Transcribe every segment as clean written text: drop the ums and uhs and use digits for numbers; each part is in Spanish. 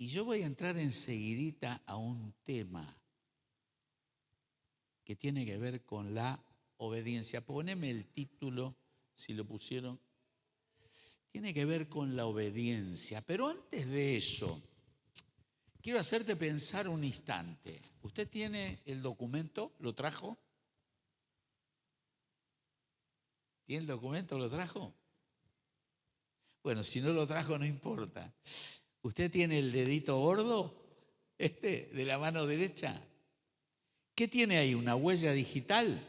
Y yo voy a entrar enseguidita a un tema que tiene que ver con la obediencia. Poneme el título, si lo pusieron. Tiene que ver con la obediencia. Pero antes de eso, quiero hacerte pensar un instante. ¿Usted tiene el documento? ¿Lo trajo? ¿Tiene el documento? ¿Lo trajo? Bueno, si no lo trajo, no importa. ¿Usted tiene el dedito gordo? De la mano derecha. ¿Qué tiene ahí? ¿Una huella digital?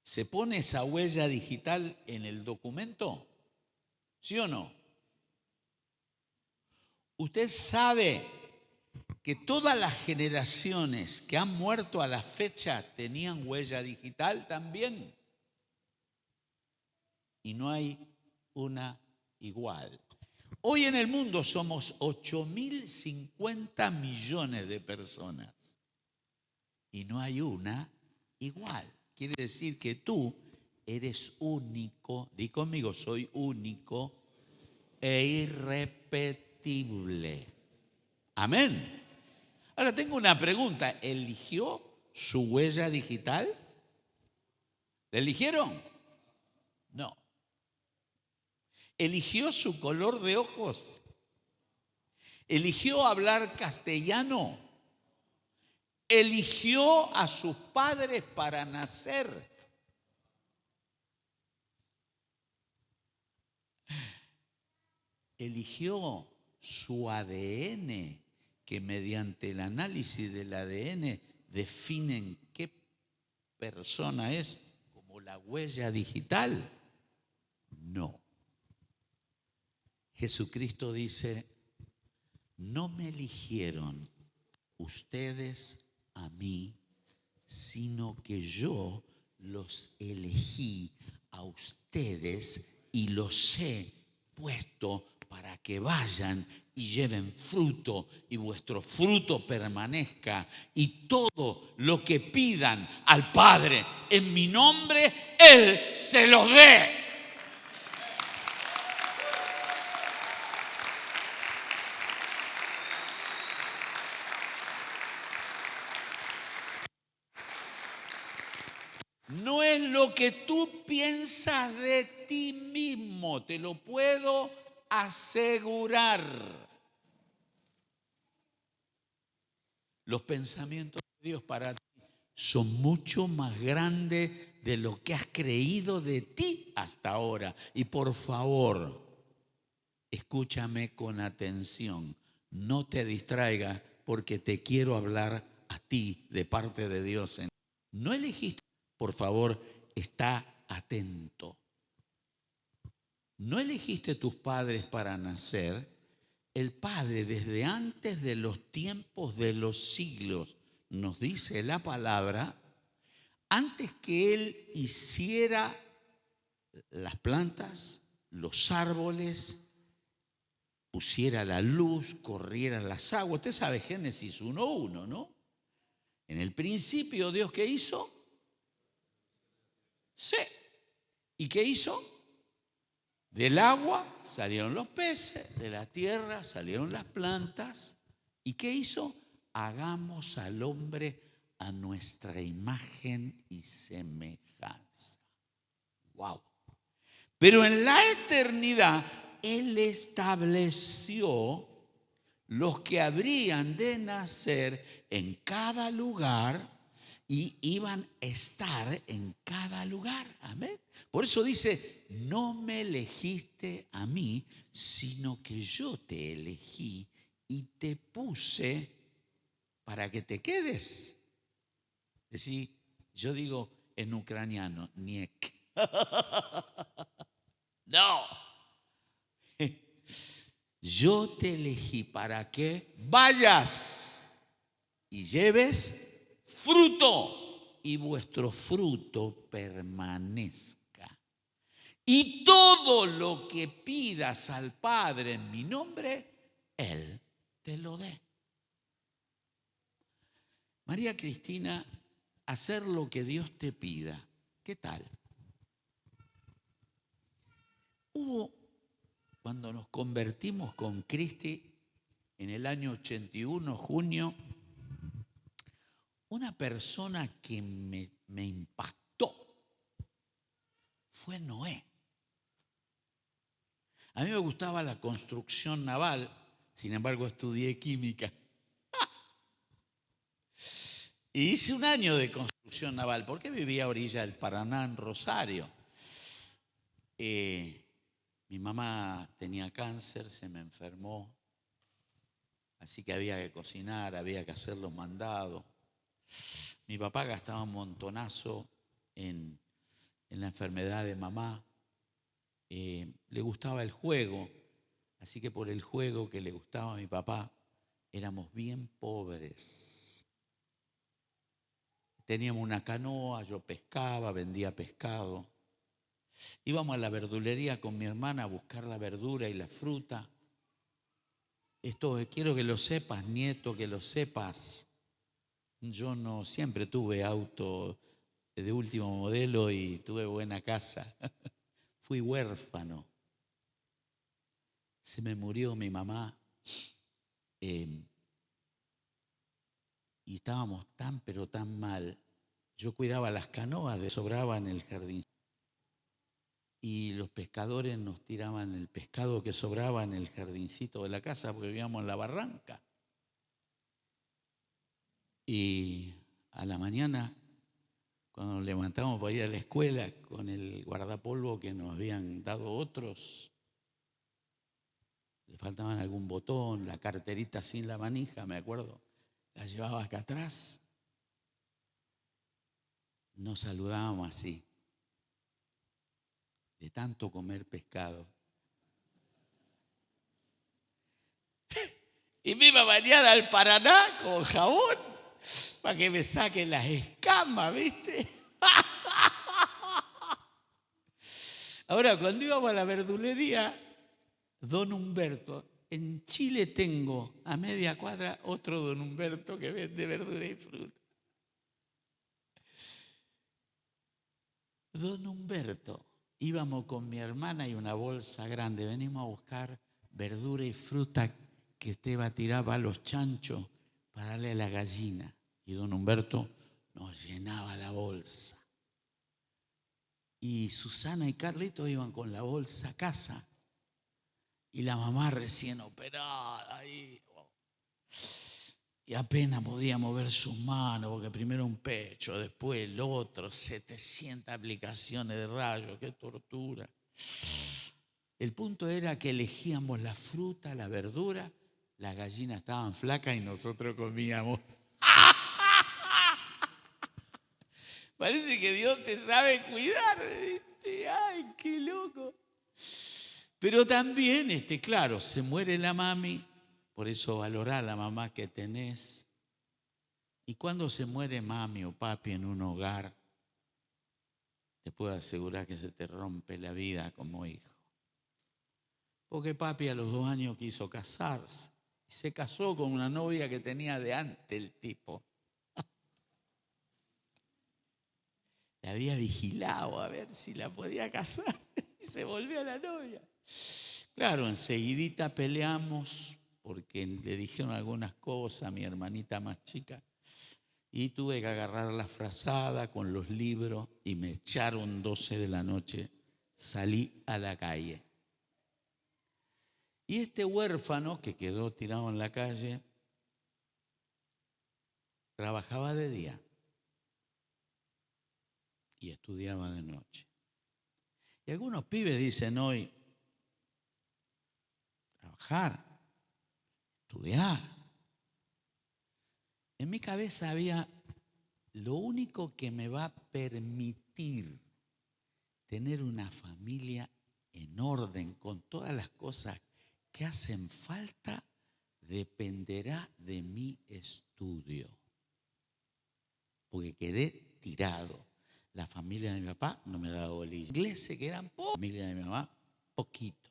¿Se pone esa huella digital en el documento? ¿Sí o no? Usted sabe que todas las generaciones que han muerto a la fecha tenían huella digital también. Y no hay una igual. Hoy en el mundo somos 8.050 millones de personas y no hay una igual. Quiere decir que tú eres único, di conmigo, soy único e irrepetible. Amén. Ahora tengo una pregunta, ¿eligió su huella digital? ¿La eligieron? No. ¿Eligió su color de ojos? ¿Eligió hablar castellano? ¿Eligió a sus padres para nacer? ¿Eligió su ADN, que mediante el análisis del ADN definen qué persona es, como la huella digital? No. Jesucristo dice, no me eligieron ustedes a mí, sino que yo los elegí a ustedes y los he puesto para que vayan y lleven fruto y vuestro fruto permanezca, y todo lo que pidan al Padre en mi nombre, Él se los dé. No es lo que tú piensas de ti mismo, te lo puedo asegurar. Los pensamientos de Dios para ti son mucho más grandes de lo que has creído de ti hasta ahora. Y por favor, escúchame con atención. No te distraigas porque te quiero hablar a ti de parte de Dios. No elegiste, por favor, está atento. No elegiste tus padres para nacer. El Padre, desde antes de los tiempos de los siglos, nos dice la palabra, antes que Él hiciera las plantas, los árboles, pusiera la luz, corrieran las aguas. Usted sabe Génesis 1:1, ¿no? En el principio, ¿Dios qué hizo? Sí. ¿Y qué hizo? Del agua salieron los peces, de la tierra salieron las plantas. ¿Y qué hizo? Hagamos al hombre a nuestra imagen y semejanza. ¡Wow! Pero en la eternidad, Él estableció los que habrían de nacer en cada lugar y iban a estar en cada lugar. Amén. Por eso dice, no me elegiste a mí, sino que yo te elegí y te puse para que te quedes. Es decir, yo digo en ucraniano, niet. No. Yo te elegí para que vayas y lleves fruto y vuestro fruto permanezca. Y todo lo que pidas al Padre en mi nombre, Él te lo dé. María Cristina, hacer lo que Dios te pida. ¿Qué tal? Cuando nos convertimos con Cristo, en el año 81, junio, una persona que me impactó fue Noé. A mí me gustaba la construcción naval, sin embargo estudié química. Y hice un año de construcción naval, porque vivía a orilla del Paraná, en Rosario. Mi mamá tenía cáncer, se me enfermó, así que había que cocinar, había que hacer los mandados. Mi papá gastaba un montonazo en la enfermedad de mamá. Le gustaba el juego, así que por el juego que le gustaba a mi papá, éramos bien pobres. Teníamos una canoa, yo pescaba, vendía pescado. Íbamos a la verdulería con mi hermana a buscar la verdura y la fruta. Esto quiero que lo sepas, nieto, que lo sepas. Yo no siempre tuve auto de último modelo y tuve buena casa. Fui huérfano. Se me murió mi mamá y estábamos tan pero tan mal. Yo cuidaba las canoas que sobraban en el jardín y los pescadores nos tiraban el pescado que sobraba en el jardincito de la casa porque vivíamos en la barranca. Y a la mañana, cuando nos levantamos para ir a la escuela con el guardapolvo que nos habían dado otros, le faltaban algún botón, la carterita sin la manija, me acuerdo, la llevaba acá atrás. Nos saludábamos así, de tanto comer pescado. Y me iba a bañar al Paraná con jabón para que me saquen las escamas, ¿viste? Ahora, cuando íbamos a la verdulería, Don Humberto, en Chile tengo a media cuadra otro Don Humberto que vende verdura y fruta. Don Humberto, íbamos con mi hermana y una bolsa grande, venimos a buscar verdura y fruta que usted va a tirar a los chanchos para darle a la gallina. Y don Humberto nos llenaba la bolsa. Y Susana y Carlito iban con la bolsa a casa. Y la mamá recién operada ahí. Y apenas podía mover sus manos, porque primero un pecho, después el otro, 700 aplicaciones de rayos, qué tortura. El punto era que elegíamos la fruta, la verdura, las gallinas estaban flacas y nosotros comíamos. Parece que Dios te sabe cuidar, ¿viste? Ay, qué loco. Pero también, claro, se muere la mami, por eso valorá a la mamá que tenés. Y cuando se muere mami o papi en un hogar, te puedo asegurar que se te rompe la vida como hijo. Porque papi a los 2 años quiso casarse. Y se casó con una novia que tenía de antes el tipo. La había vigilado a ver si la podía casar. Y se volvió a la novia. Claro, enseguidita peleamos porque le dijeron algunas cosas a mi hermanita más chica. Y tuve que agarrar la frazada con los libros y me echaron 12 de la noche. Salí a la calle. Y este huérfano que quedó tirado en la calle trabajaba de día y estudiaba de noche. Y algunos pibes dicen hoy, trabajar, estudiar. En mi cabeza había lo único que me va a permitir tener una familia en orden con todas las cosas que hacen falta dependerá de mi estudio. Porque quedé tirado. La familia de mi papá no me daba bolilla. Ingleses que eran pocos. La familia de mi mamá, poquito.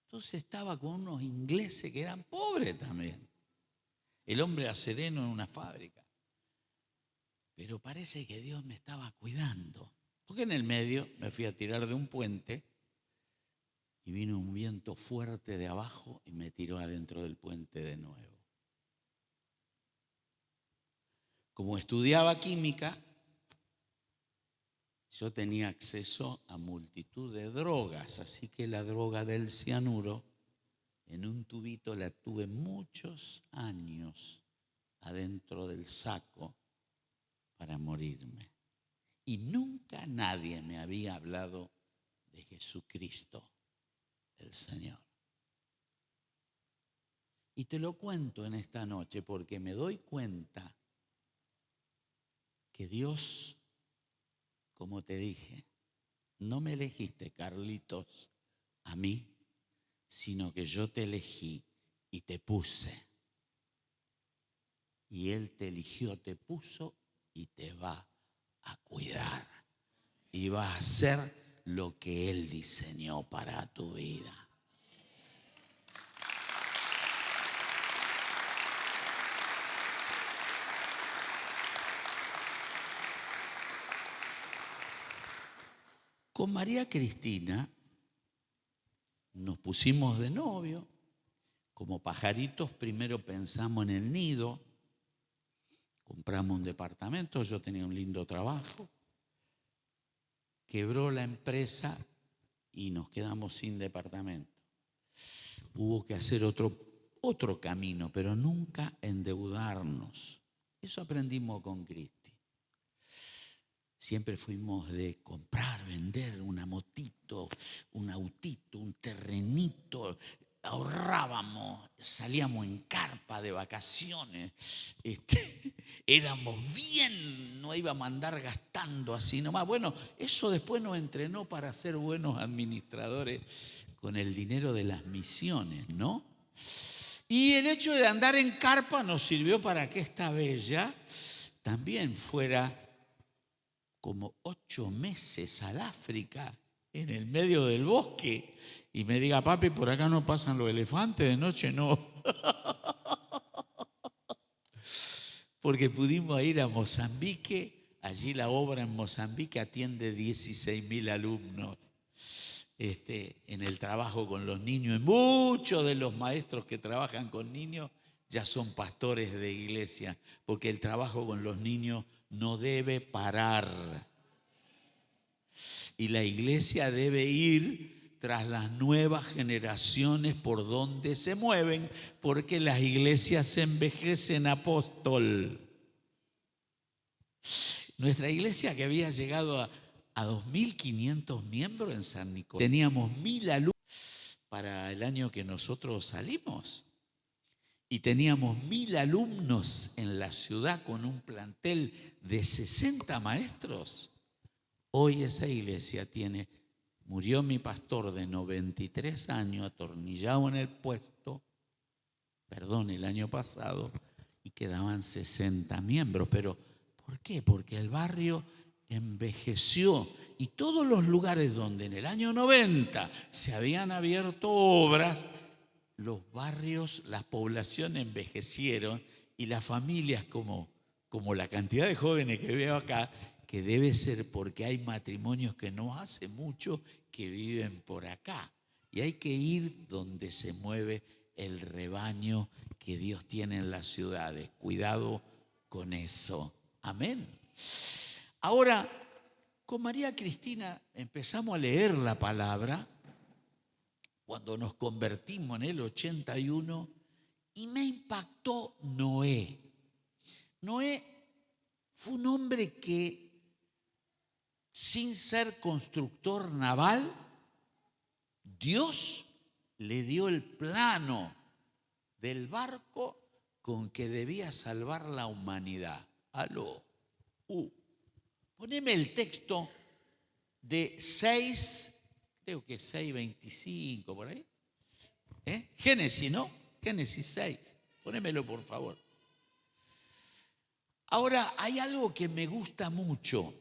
Entonces estaba con unos ingleses que eran pobres también. El hombre era sereno en una fábrica. Pero parece que Dios me estaba cuidando. Porque en el medio me fui a tirar de un puente y vino un viento fuerte de abajo y me tiró adentro del puente de nuevo. Como estudiaba química, yo tenía acceso a multitud de drogas, así que la droga del cianuro en un tubito la tuve muchos años adentro del saco para morirme. Y nunca nadie me había hablado de Jesucristo, el Señor. Y te lo cuento en esta noche porque me doy cuenta que Dios, como te dije, no me elegiste, Carlitos, a mí, sino que yo te elegí y te puse. Y Él te eligió, te puso y te va a cuidar. Y va a hacer lo que Él diseñó para tu vida. Con María Cristina nos pusimos de novio. Como pajaritos, primero pensamos en el nido. Compramos un departamento, yo tenía un lindo trabajo. Quebró la empresa y nos quedamos sin departamento. Hubo que hacer otro camino, pero nunca endeudarnos. Eso aprendimos con Cristi. Siempre fuimos de comprar, vender una motito, un autito, un terrenito. Ahorrábamos, salíamos en carpa de vacaciones. Éramos bien, no íbamos a andar gastando así nomás. Bueno, eso después nos entrenó para ser buenos administradores con el dinero de las misiones, ¿no? Y el hecho de andar en carpa nos sirvió para que esta bella también fuera como 8 meses al África, en el medio del bosque, y me diga, papi, por acá no pasan los elefantes, de noche no. Porque pudimos ir a Mozambique, allí la obra en Mozambique atiende 16.000 alumnos. En el trabajo con los niños, y muchos de los maestros que trabajan con niños ya son pastores de iglesia, porque el trabajo con los niños no debe parar. Y la iglesia debe ir tras las nuevas generaciones por donde se mueven, porque las iglesias se envejecen, apóstol. Nuestra iglesia, que había llegado a 2.500 miembros en San Nicolás, teníamos 1.000 alumnos para el año que nosotros salimos. Y teníamos 1.000 alumnos en la ciudad con un plantel de 60 maestros. Hoy esa iglesia murió mi pastor de 93 años, atornillado en el puesto, el año pasado, y quedaban 60 miembros. Pero, ¿por qué? Porque el barrio envejeció y todos los lugares donde en el año 90 se habían abierto obras, los barrios, las poblaciones envejecieron y las familias, como la cantidad de jóvenes que veo acá, que debe ser porque hay matrimonios que no hace mucho que viven por acá. Y hay que ir donde se mueve el rebaño que Dios tiene en las ciudades. Cuidado con eso. Amén. Ahora, con María Cristina empezamos a leer la palabra cuando nos convertimos en el 81 y me impactó Noé. Noé fue un hombre que, sin ser constructor naval, Dios le dio el plano del barco con que debía salvar la humanidad. Aló. Poneme el texto de 6, creo que 6:25 por ahí. Génesis, ¿no? Génesis 6. Ponémelo, por favor. Ahora, hay algo que me gusta mucho.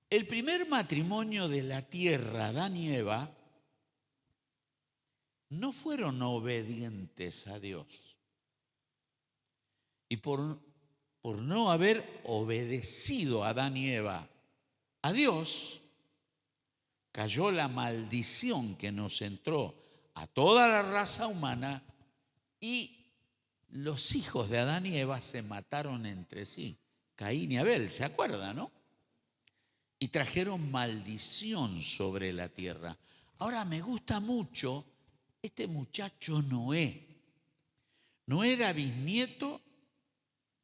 El primer matrimonio de la tierra, Adán y Eva, no fueron obedientes a Dios. Y por no haber obedecido a Adán y Eva a Dios, cayó la maldición que nos entró a toda la raza humana y los hijos de Adán y Eva se mataron entre sí. Caín y Abel, ¿se acuerdan, no? Y trajeron maldición sobre la tierra. Ahora me gusta mucho este muchacho Noé. Noé era bisnieto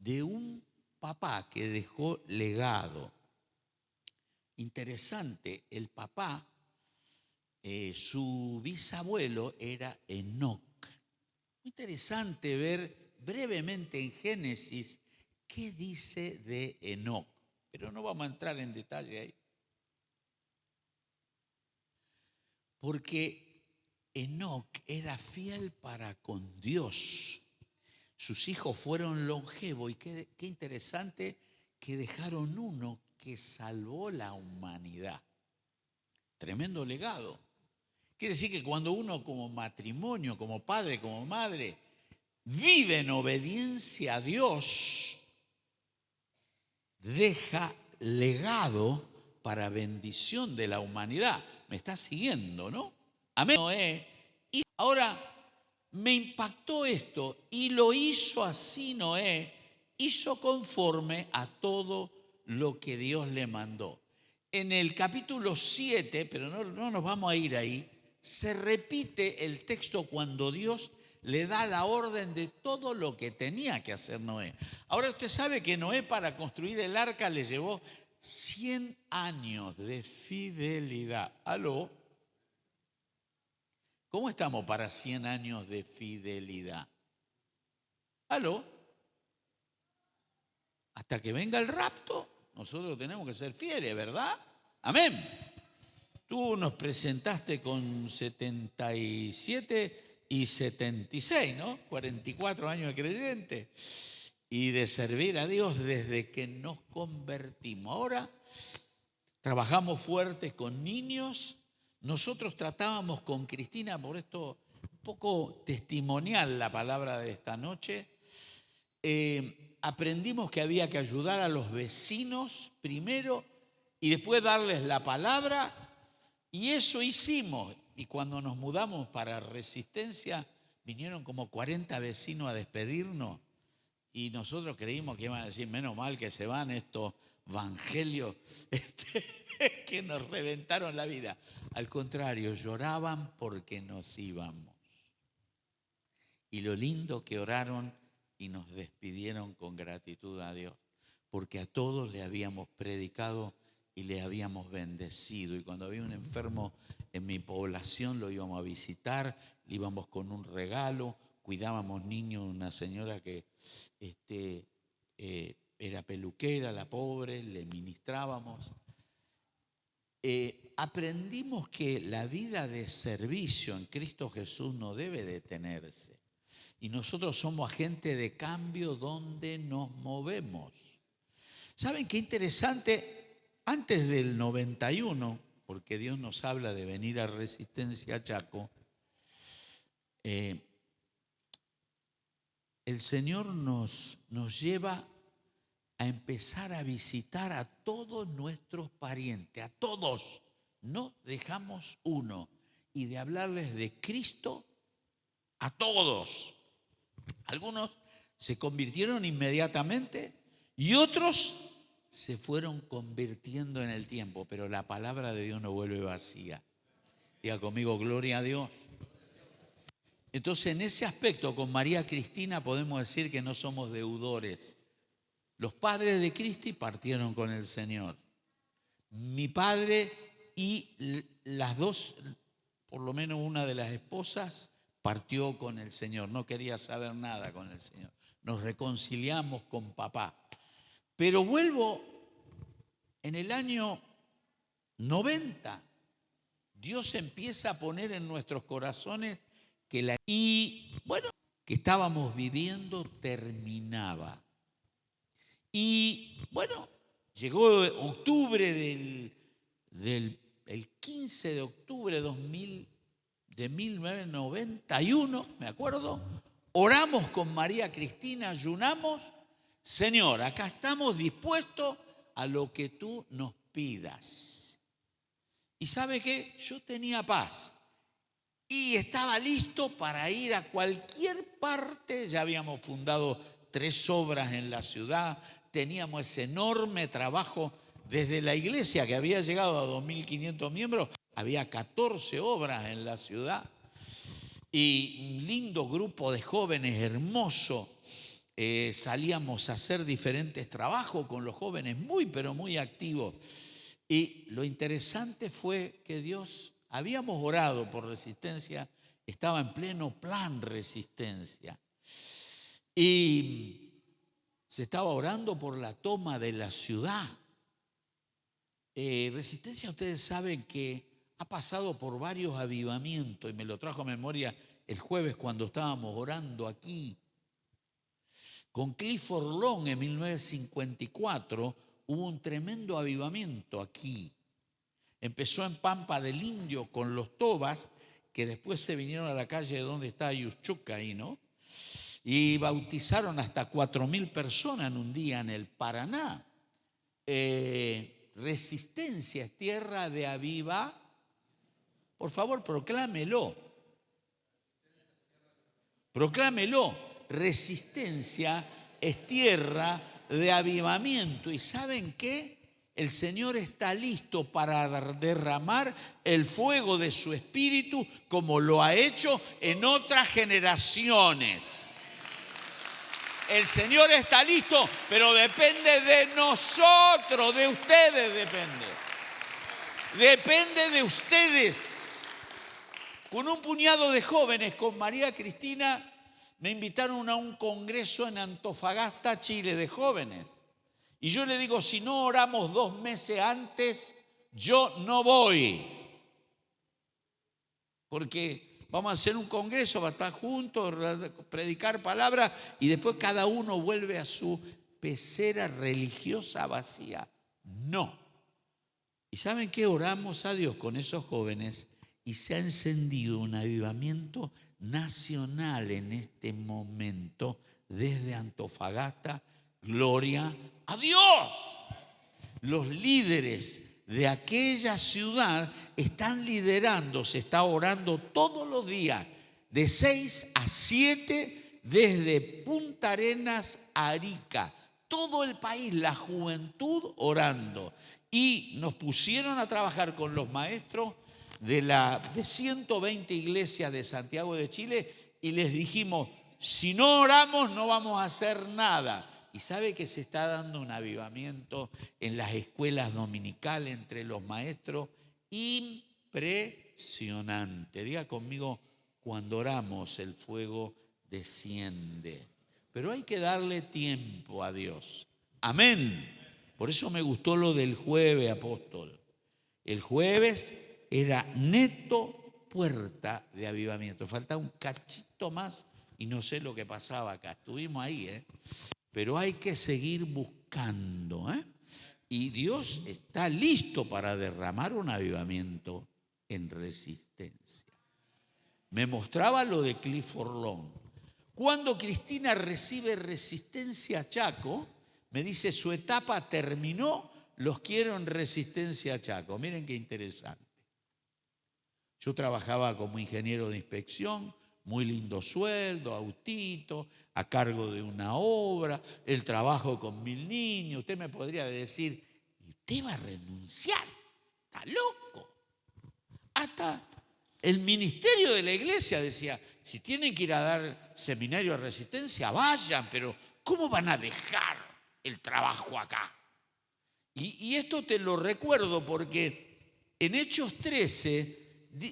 de un papá que dejó legado. Interesante, el papá, su bisabuelo era Enoc. Muy interesante ver brevemente en Génesis qué dice de Enoc, pero no vamos a entrar en detalle ahí. Porque Enoc era fiel para con Dios. Sus hijos fueron longevos y qué interesante que dejaron uno que salvó la humanidad. Tremendo legado. Quiere decir que cuando uno como matrimonio, como padre, como madre, vive en obediencia a Dios, deja legado para bendición de la humanidad. ¿Me está siguiendo, no? Amén. Noé. Y ahora me impactó esto y lo hizo así Noé, hizo conforme a todo lo que Dios le mandó. En el capítulo 7, pero no nos vamos a ir ahí, se repite el texto cuando Dios le da la orden de todo lo que tenía que hacer Noé. Ahora usted sabe que Noé para construir el arca le llevó 100 años de fidelidad. ¿Aló? ¿Cómo estamos para 100 años de fidelidad? ¿Aló? Hasta que venga el rapto, nosotros tenemos que ser fieles, ¿verdad? Amén. Tú nos presentaste con 77 y 76, ¿no? 44 años de creyente y de servir a Dios desde que nos convertimos. Ahora trabajamos fuertes con niños. Nosotros tratábamos con Cristina, por esto un poco testimonial la palabra de esta noche, aprendimos que había que ayudar a los vecinos primero y después darles la palabra, y eso hicimos. Y cuando nos mudamos para Resistencia, vinieron como 40 vecinos a despedirnos y nosotros creímos que iban a decir, menos mal que se van estos evangelios que nos reventaron la vida. Al contrario, lloraban porque nos íbamos. Y lo lindo que oraron y nos despidieron con gratitud a Dios, porque a todos le habíamos predicado y le habíamos bendecido. Y cuando había un enfermo en mi población lo íbamos a visitar, le íbamos con un regalo, cuidábamos niños, una señora que era peluquera, la pobre, le ministrábamos. Aprendimos que la vida de servicio en Cristo Jesús no debe detenerse. Y nosotros somos agentes de cambio donde nos movemos. ¿Saben qué interesante? Antes del 91, porque Dios nos habla de venir a Resistencia Chaco, el Señor nos lleva a empezar a visitar a todos nuestros parientes, a todos. No dejamos uno. Y de hablarles de Cristo a todos. Algunos se convirtieron inmediatamente y otros se fueron convirtiendo en el tiempo, pero la palabra de Dios no vuelve vacía. Diga conmigo, gloria a Dios. Entonces, en ese aspecto, con María Cristina podemos decir que no somos deudores. Los padres de Cristi partieron con el Señor. Mi padre y las dos, por lo menos una de las esposas, partió con el Señor. No quería saber nada con el Señor. Nos reconciliamos con papá. Pero vuelvo, en el año 90, Dios empieza a poner en nuestros corazones que que estábamos viviendo terminaba. Y bueno, llegó octubre el 15 de octubre de 1991, me acuerdo, oramos con María Cristina, ayunamos. Señor, acá estamos dispuestos a lo que tú nos pidas. Y ¿sabe qué? Yo tenía paz. Y estaba listo para ir a cualquier parte. Ya habíamos fundado 3 obras en la ciudad. Teníamos ese enorme trabajo desde la iglesia que había llegado a 2.500 miembros. Había 14 obras en la ciudad. Y un lindo grupo de jóvenes hermoso. Salíamos a hacer diferentes trabajos con los jóvenes, muy, pero muy activos. Y lo interesante fue que Dios, habíamos orado por Resistencia, estaba en pleno plan Resistencia. Y se estaba orando por la toma de la ciudad. Resistencia, ustedes saben que ha pasado por varios avivamientos, y me lo trajo a memoria el jueves cuando estábamos orando aquí. Con Clifford Long en 1954 hubo un tremendo avivamiento aquí. Empezó en Pampa del Indio con los Tobas, que después se vinieron a la calle donde está Ayuchuca ahí, ¿no? Y bautizaron hasta 4.000 personas en un día en el Paraná. Resistencia es tierra de aviva. Por favor, proclámelo. Proclámelo. Resistencia es tierra de avivamiento. ¿Y saben qué? El Señor está listo para derramar el fuego de su Espíritu como lo ha hecho en otras generaciones. El Señor está listo, pero depende de nosotros, de ustedes depende. Depende de ustedes. Con un puñado de jóvenes, con María Cristina, me invitaron a un congreso en Antofagasta, Chile, de jóvenes. Y yo le digo, si no oramos 2 meses antes, yo no voy. Porque vamos a hacer un congreso, va a estar juntos, predicar palabras, y después cada uno vuelve a su pecera religiosa vacía. No. ¿Y saben qué? Oramos a Dios con esos jóvenes y se ha encendido un avivamiento nacional en este momento desde Antofagasta. Gloria a Dios. Los líderes de aquella ciudad están liderando, se está orando todos los días, de 6 a 7, desde Punta Arenas a Arica. Todo el país, la juventud orando. Y nos pusieron a trabajar con los maestros de 120 iglesias de Santiago de Chile y les dijimos, si no oramos no vamos a hacer nada. Y sabe que se está dando un avivamiento en las escuelas dominicales entre los maestros impresionante. Diga conmigo, cuando oramos el fuego desciende. Pero hay que darle tiempo a Dios. Amén. Por eso me gustó lo del jueves, apóstol. El jueves era neto puerta de avivamiento. Falta un cachito más y no sé lo que pasaba acá. Estuvimos ahí, Pero hay que seguir buscando, Y Dios está listo para derramar un avivamiento en Resistencia. Me mostraba lo de Clifford Long. Cuando Cristina recibe Resistencia Chaco, me dice su etapa terminó, los quiero en Resistencia Chaco. Miren qué interesante. Yo trabajaba como ingeniero de inspección, muy lindo sueldo, autito, a cargo de una obra, el trabajo con 1.000 niños. Usted me podría decir, ¿y usted va a renunciar? ¿Está loco? Hasta el ministerio de la iglesia decía, si tienen que ir a dar seminario de Resistencia, vayan, pero ¿cómo van a dejar el trabajo acá? Y esto te lo recuerdo porque en Hechos 13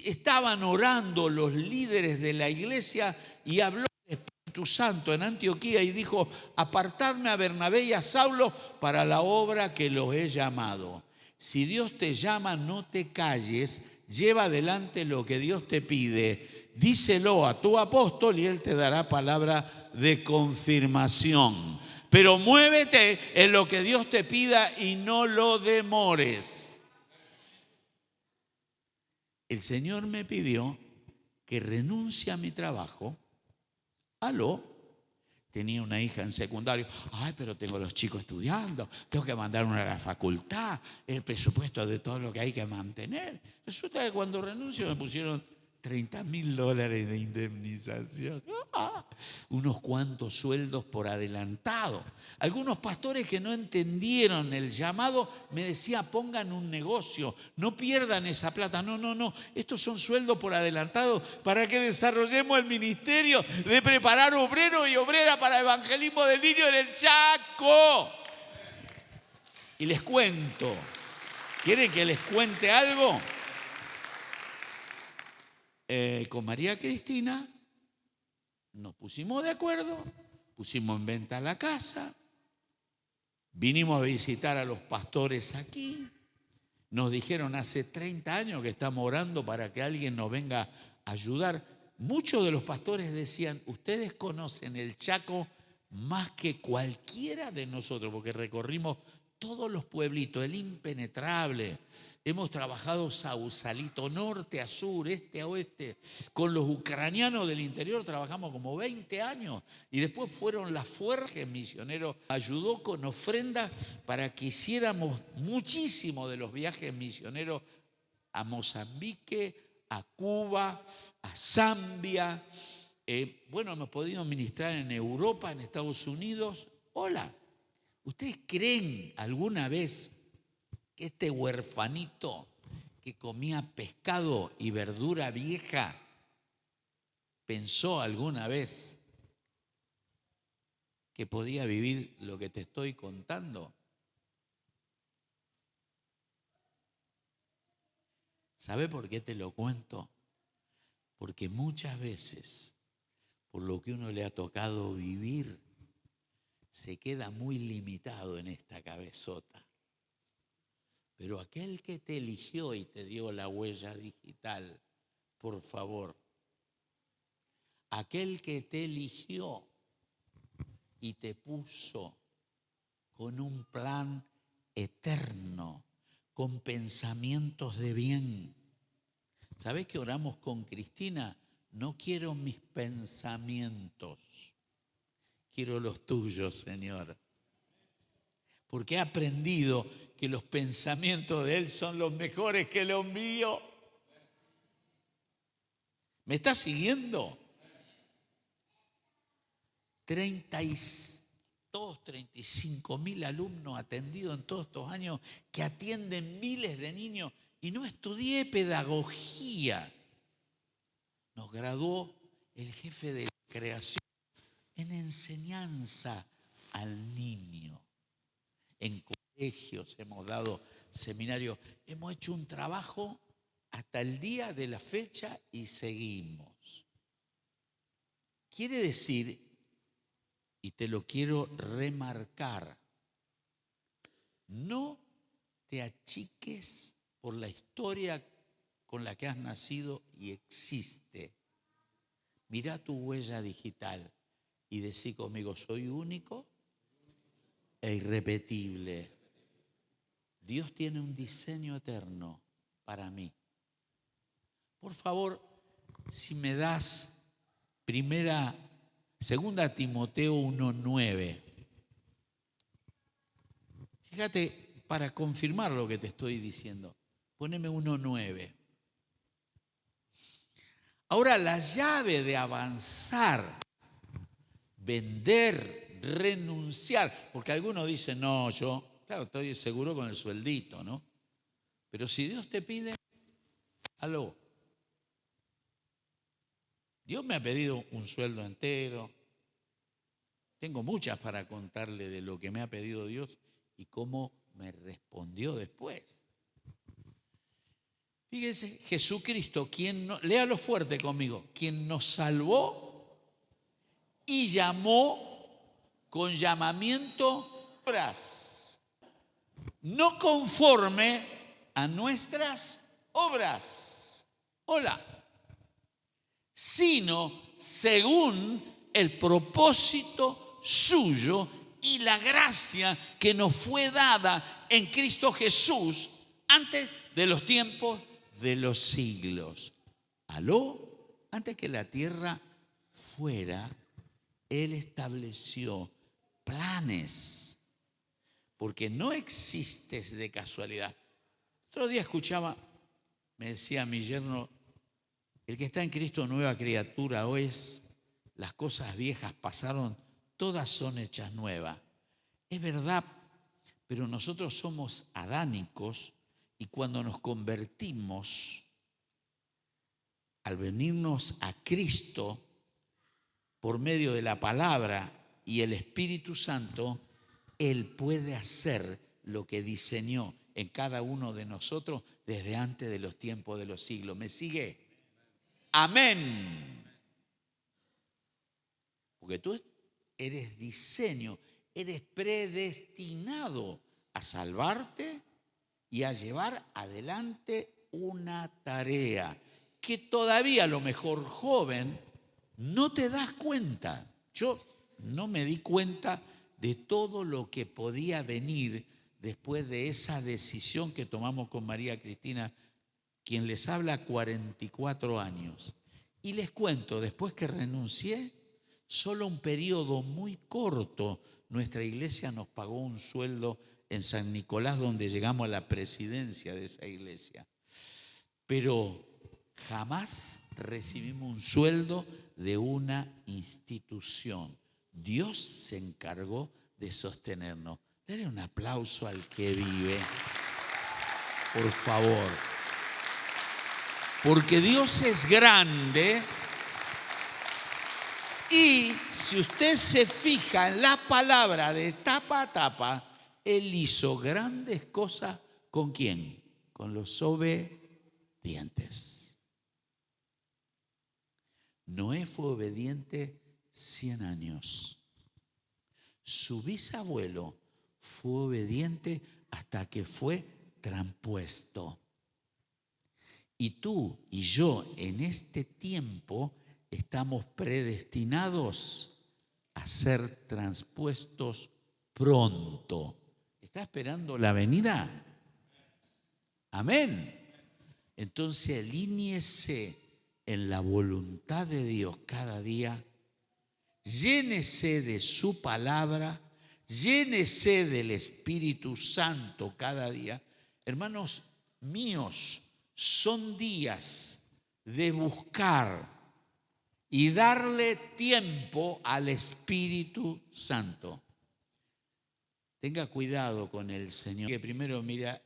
estaban orando los líderes de la iglesia y habló el Espíritu Santo en Antioquía y dijo, apartadme a Bernabé y a Saulo para la obra que los he llamado. Si Dios te llama, no te calles, lleva adelante lo que Dios te pide, díselo a tu apóstol y él te dará palabra de confirmación. Pero muévete en lo que Dios te pida y no lo demores. El Señor me pidió que renuncie a mi trabajo. tenía una hija en secundario. Ay, pero tengo los chicos estudiando, tengo que mandar una a la facultad, el presupuesto de todo lo que hay que mantener. Resulta que cuando renuncio me pusieron $30.000 de indemnización. Unos cuantos sueldos por adelantado. Algunos pastores que no entendieron el llamado me decían: pongan un negocio, no pierdan esa plata. No, estos son sueldos por adelantado para que desarrollemos el ministerio de preparar obreros y obreras para evangelismo del niño en el Chaco. Y les cuento, ¿quieren que les cuente algo? Con María Cristina nos pusimos de acuerdo, pusimos en venta la casa, vinimos a visitar a los pastores aquí, nos dijeron hace 30 años que estamos orando para que alguien nos venga a ayudar. Muchos de los pastores decían: ustedes conocen el Chaco más que cualquiera de nosotros, porque recorrimos todos los pueblitos, el impenetrable. Hemos trabajado Sausalito, norte a sur, este a oeste. Con los ucranianos del interior trabajamos como 20 años. Y después fueron las fuerzas misioneros. Ayudó con ofrendas para que hiciéramos muchísimo de los viajes misioneros a Mozambique, a Cuba, a Zambia. Hemos podido ministrar en Europa, en Estados Unidos. Hola. ¿Ustedes creen alguna vez que este huerfanito que comía pescado y verdura vieja pensó alguna vez que podía vivir lo que te estoy contando? ¿Sabe por qué te lo cuento? Porque muchas veces, por lo que uno le ha tocado vivir, se queda muy limitado en esta cabezota. Pero aquel que te eligió y te dio la huella digital, por favor, aquel que te eligió y te puso con un plan eterno, con pensamientos de bien. ¿Sabés que oramos con Cristina? No quiero mis pensamientos, quiero los tuyos, Señor. Porque he aprendido que los pensamientos de Él son los mejores que los míos. ¿Me estás siguiendo? 35.000 alumnos atendidos en todos estos años, que atienden miles de niños, y no estudié pedagogía. Nos graduó el jefe de creación en enseñanza al niño. En colegios hemos dado seminarios, hemos hecho un trabajo hasta el día de la fecha y seguimos. Quiere decir, y te lo quiero remarcar, no te achiques por la historia con la que has nacido y existe. Mirá tu huella digital y decí conmigo: soy único e irrepetible. Dios tiene un diseño eterno para mí. Por favor, si me das segunda Timoteo 1:9. Fíjate, para confirmar lo que te estoy diciendo, poneme 1:9. Ahora, la llave de avanzar, vender, renunciar, porque algunos dicen: no, yo, claro, estoy seguro con el sueldito, ¿no? Pero si Dios te pide, aló. Dios me ha pedido un sueldo entero. Tengo muchas para contarle de lo que me ha pedido Dios y cómo me respondió después. Fíjese, Jesucristo, léalo fuerte conmigo, quien nos salvó y llamó con llamamiento obras, no conforme a nuestras obras. Hola. Sino según el propósito suyo y la gracia que nos fue dada en Cristo Jesús antes de los tiempos de los siglos. Aló, antes que la tierra fuera Él estableció planes, porque no existes de casualidad. Otro día escuchaba, me decía mi yerno, el que está en Cristo nueva criatura hoy es, las cosas viejas pasaron, todas son hechas nuevas. Es verdad, pero nosotros somos adánicos y cuando nos convertimos, al venirnos a Cristo por medio de la palabra y el Espíritu Santo, Él puede hacer lo que diseñó en cada uno de nosotros desde antes de los tiempos de los siglos. ¿Me sigue? Amén. Porque tú eres diseño, eres predestinado a salvarte y a llevar adelante una tarea que todavía a lo mejor joven no te das cuenta. Yo no me di cuenta de todo lo que podía venir después de esa decisión que tomamos con María Cristina, quien les habla 44 años. Y les cuento, después que renuncié, solo un periodo muy corto, nuestra iglesia nos pagó un sueldo en San Nicolás, donde llegamos a la presidencia de esa iglesia. Pero jamás recibimos un sueldo de una institución. Dios se encargó de sostenernos. Dale un aplauso al que vive, por favor. Porque Dios es grande y si usted se fija en la palabra de tapa a tapa, Él hizo grandes cosas. ¿Con quién? Con los obedientes. Noé fue obediente 100 años. Su bisabuelo fue obediente hasta que fue traspuesto. Y tú y yo en este tiempo estamos predestinados a ser transpuestos pronto. ¿Está esperando la venida? Amén. Entonces alíñese en la voluntad de Dios cada día, llénese de su palabra, llénese del Espíritu Santo cada día. Hermanos míos, son días de buscar y darle tiempo al Espíritu Santo. Tenga cuidado con el Señor, que primero mira.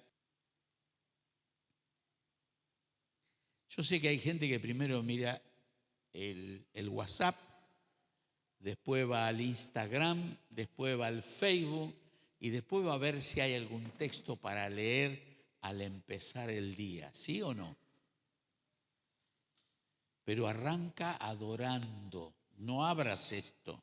Yo sé que hay gente que primero mira el WhatsApp, después va al Instagram, después va al Facebook y después va a ver si hay algún texto para leer al empezar el día, ¿sí o no? Pero arranca adorando, no abras esto,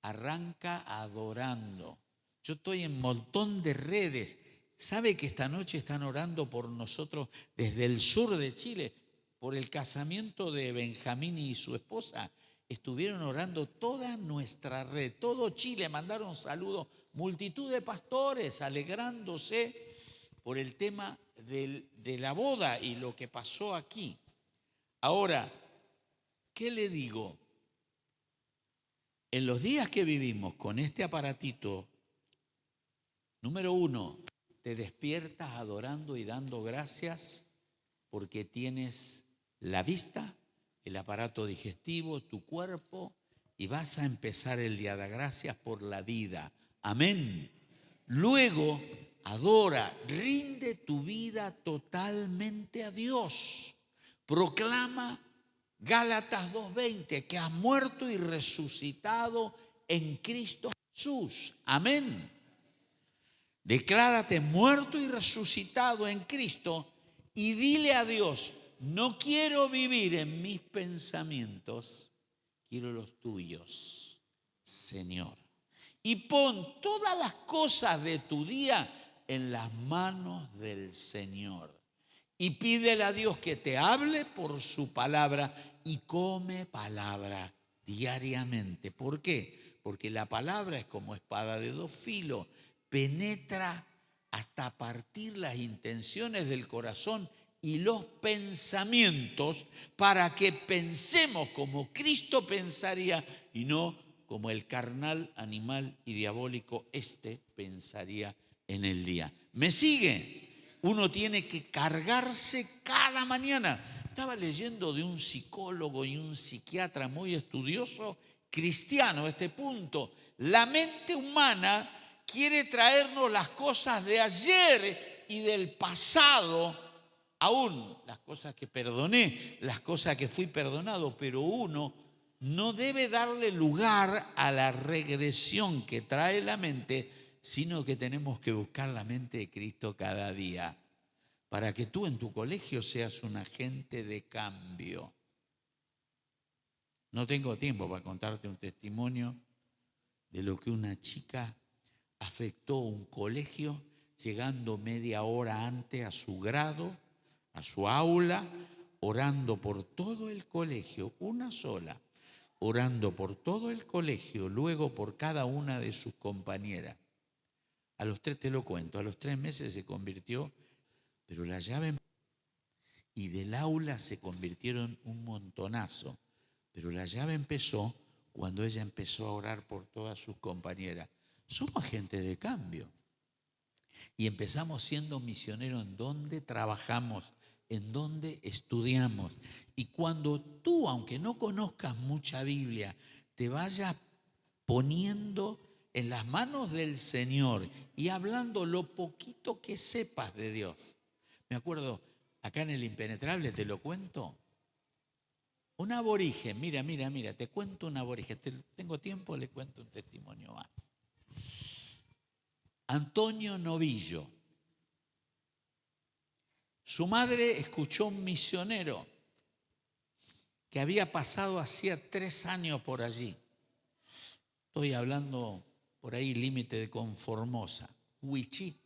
arranca adorando. Yo estoy en un montón de redes. ¿Sabe que esta noche están orando por nosotros desde el sur de Chile? Por el casamiento de Benjamín y su esposa. Estuvieron orando toda nuestra red, todo Chile, mandaron saludos, multitud de pastores alegrándose por el tema de la boda y lo que pasó aquí. Ahora, ¿qué le digo? En los días que vivimos con este aparatito, número uno, te despiertas adorando y dando gracias porque tienes la vista, el aparato digestivo, tu cuerpo y vas a empezar el día de gracias por la vida. Amén. Luego, adora, rinde tu vida totalmente a Dios. Proclama Gálatas 2:20 que has muerto y resucitado en Cristo Jesús. Amén. Declárate muerto y resucitado en Cristo y dile a Dios, no quiero vivir en mis pensamientos, quiero los tuyos, Señor. Y pon todas las cosas de tu día en las manos del Señor. Y pídele a Dios que te hable por su palabra y come palabra diariamente. ¿Por qué? Porque la palabra es como espada de dos filos. Penetra hasta partir las intenciones del corazón y los pensamientos para que pensemos como Cristo pensaría y no como el carnal, animal y diabólico pensaría en el día. ¿Me sigue? Uno tiene que cargarse cada mañana. Estaba leyendo de un psicólogo y un psiquiatra muy estudioso cristiano este punto. La mente humana quiere traernos las cosas de ayer y del pasado, aún las cosas que perdoné, las cosas que fui perdonado, pero uno no debe darle lugar a la regresión que trae la mente, sino que tenemos que buscar la mente de Cristo cada día, para que tú en tu colegio seas un agente de cambio. No tengo tiempo para contarte un testimonio de lo que una chica afectó un colegio llegando media hora antes a su grado, a su aula, orando por todo el colegio, una sola, orando por todo el colegio, luego por cada una de sus compañeras. A los 3, te lo cuento, a los 3 meses se convirtió, pero la llave, y del aula se convirtieron un montonazo, pero la llave empezó cuando ella empezó a orar por todas sus compañeras. Somos agentes de cambio. Y empezamos siendo misioneros en donde trabajamos, en donde estudiamos. Y cuando tú, aunque no conozcas mucha Biblia, te vayas poniendo en las manos del Señor y hablando lo poquito que sepas de Dios. Me acuerdo, acá en el Impenetrable, te lo cuento, un aborigen, mira, te cuento un aborigen, tengo tiempo, le cuento un testimonio más. Antonio Novillo. Su madre escuchó un misionero que había pasado hacía 3 años por allí. Estoy hablando por ahí, límite de con Formosa, Huichí.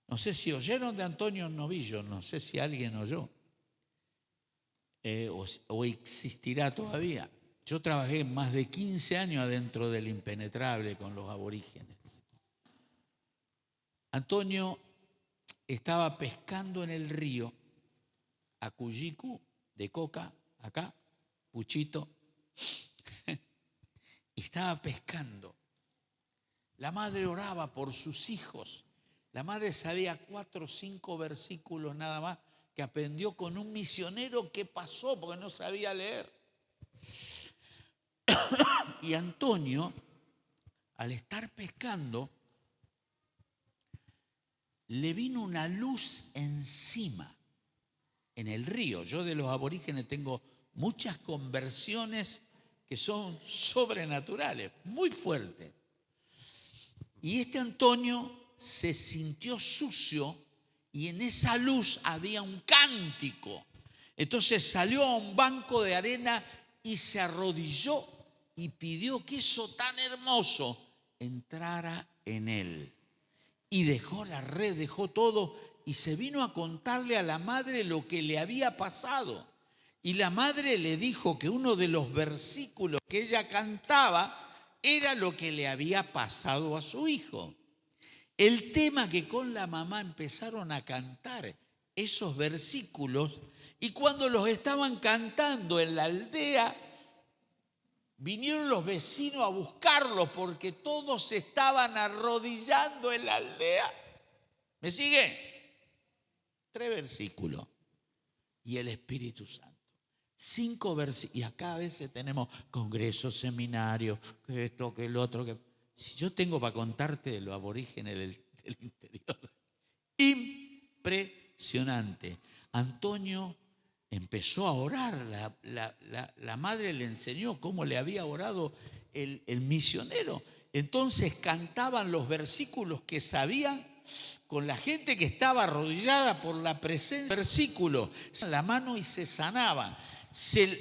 No sé si oyeron de Antonio Novillo, no sé si alguien oyó, o existirá todavía. Yo trabajé más de 15 años adentro del Impenetrable con los aborígenes. Antonio estaba pescando en el río, Acuyicu, de Coca, acá, Puchito, y estaba pescando. La madre oraba por sus hijos. La madre sabía 4 o 5 versículos nada más que aprendió con un misionero que pasó porque no sabía leer. Y Antonio, al estar pescando, le vino una luz encima en el río. Yo de los aborígenes tengo muchas conversiones que son sobrenaturales, muy fuertes. Y este Antonio se sintió sucio y en esa luz había un cántico. Entonces salió a un banco de arena y se arrodilló y pidió que eso tan hermoso entrara en él. Y dejó la red, dejó todo y se vino a contarle a la madre lo que le había pasado. Y la madre le dijo que uno de los versículos que ella cantaba era lo que le había pasado a su hijo. El tema que con la mamá empezaron a cantar esos versículos, y cuando los estaban cantando en la aldea, vinieron los vecinos a buscarlos porque todos se estaban arrodillando en la aldea. ¿Me sigue? 3 versículos. Y el Espíritu Santo. 5 versículos. Y acá a veces tenemos congresos, seminarios, que esto, que el otro. Si yo tengo para contarte de los aborígenes del interior. Impresionante. Antonio empezó a orar. La madre le enseñó cómo le había orado el misionero. Entonces cantaban los versículos que sabían con la gente que estaba arrodillada por la presencia del versículo. La mano y se sanaban.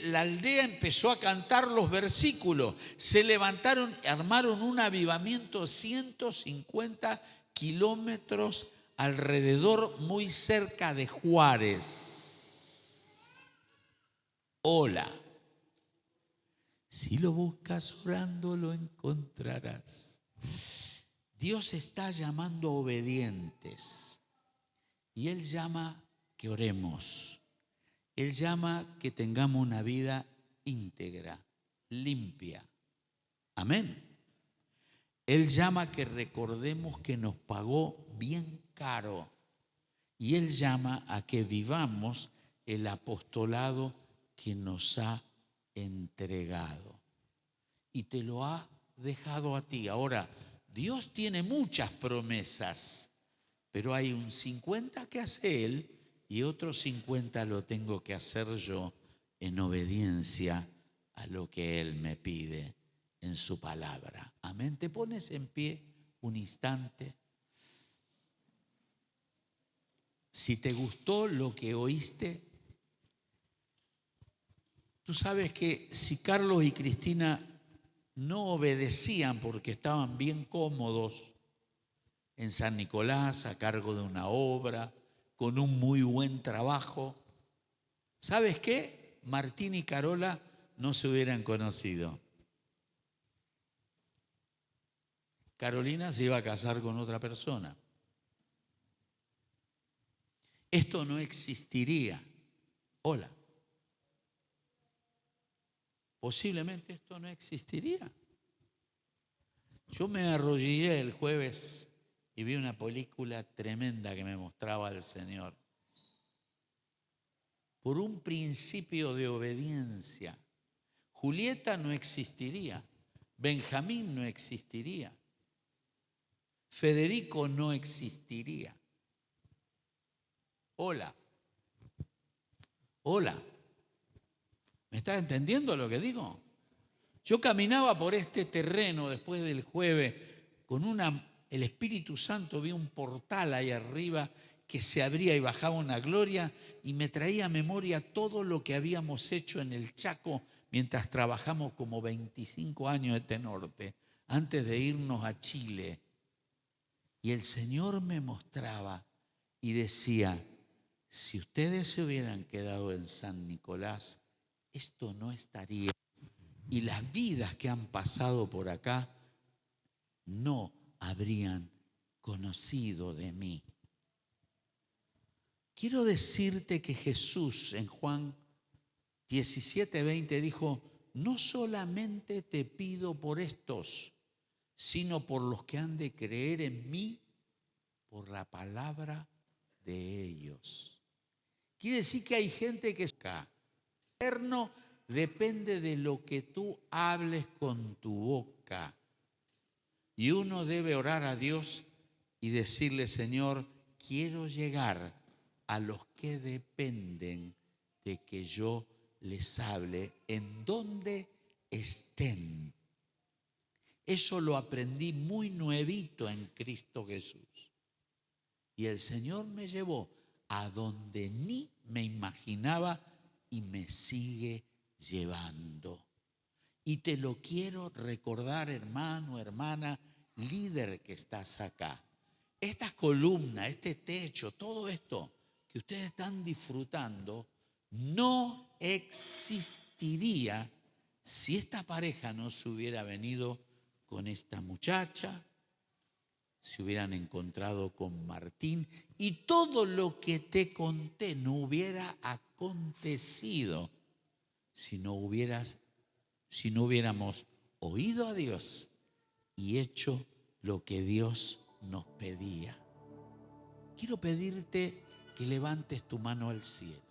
La aldea empezó a cantar los versículos. Se levantaron, armaron un avivamiento 150 kilómetros alrededor, muy cerca de Juárez. Hola. Si lo buscas orando, lo encontrarás. Dios está llamando obedientes y Él llama que oremos. Él llama que tengamos una vida íntegra, limpia. Amén. Él llama a que recordemos que nos pagó bien caro. Y Él llama a que vivamos el apostolado que nos ha entregado. Y te lo ha dejado a ti. Ahora, Dios tiene muchas promesas, pero hay un 50 que hace Él y otro 50 lo tengo que hacer yo en obediencia a lo que Él me pide en su palabra. Amén. Te pones en pie un instante. Si te gustó lo que oíste, tú sabes que si Carlos y Cristina no obedecían porque estaban bien cómodos en San Nicolás a cargo de una obra, con un muy buen trabajo, ¿sabes qué? Martín y Carola no se hubieran conocido. Carolina se iba a casar con otra persona. Esto no existiría. Hola. Posiblemente esto no existiría. Yo me arrodillé el jueves y vi una película tremenda que me mostraba el Señor. Por un principio de obediencia, Julieta no existiría, Benjamín no existiría, Federico no existiría. Hola. Hola. ¿Me estás entendiendo lo que digo? Yo caminaba por este terreno después del jueves con el Espíritu Santo, vi un portal ahí arriba que se abría y bajaba una gloria y me traía a memoria todo lo que habíamos hecho en el Chaco mientras trabajamos como 25 años de norte, antes de irnos a Chile. Y el Señor me mostraba y decía, si ustedes se hubieran quedado en San Nicolás, esto no estaría. Y las vidas que han pasado por acá no habrían conocido de mí. Quiero decirte que Jesús en Juan 17:20 dijo, no solamente te pido por estos, sino por los que han de creer en mí por la palabra de ellos. Quiere decir que hay gente que acá. Eterno depende de lo que tú hables con tu boca. Y uno debe orar a Dios y decirle, Señor, quiero llegar a los que dependen de que yo les hable en donde estén. Eso lo aprendí muy nuevito en Cristo Jesús. Y el Señor me llevó a donde ni me imaginaba y me sigue llevando. Y te lo quiero recordar, hermano, hermana, líder que estás acá. Estas columnas, este techo, todo esto que ustedes están disfrutando, no existiría si esta pareja no se hubiera venido con esta muchacha, se hubieran encontrado con Martín y todo lo que te conté no hubiera acontecido si no hubiéramos oído a Dios y hecho lo que Dios nos pedía. Quiero pedirte que levantes tu mano al cielo.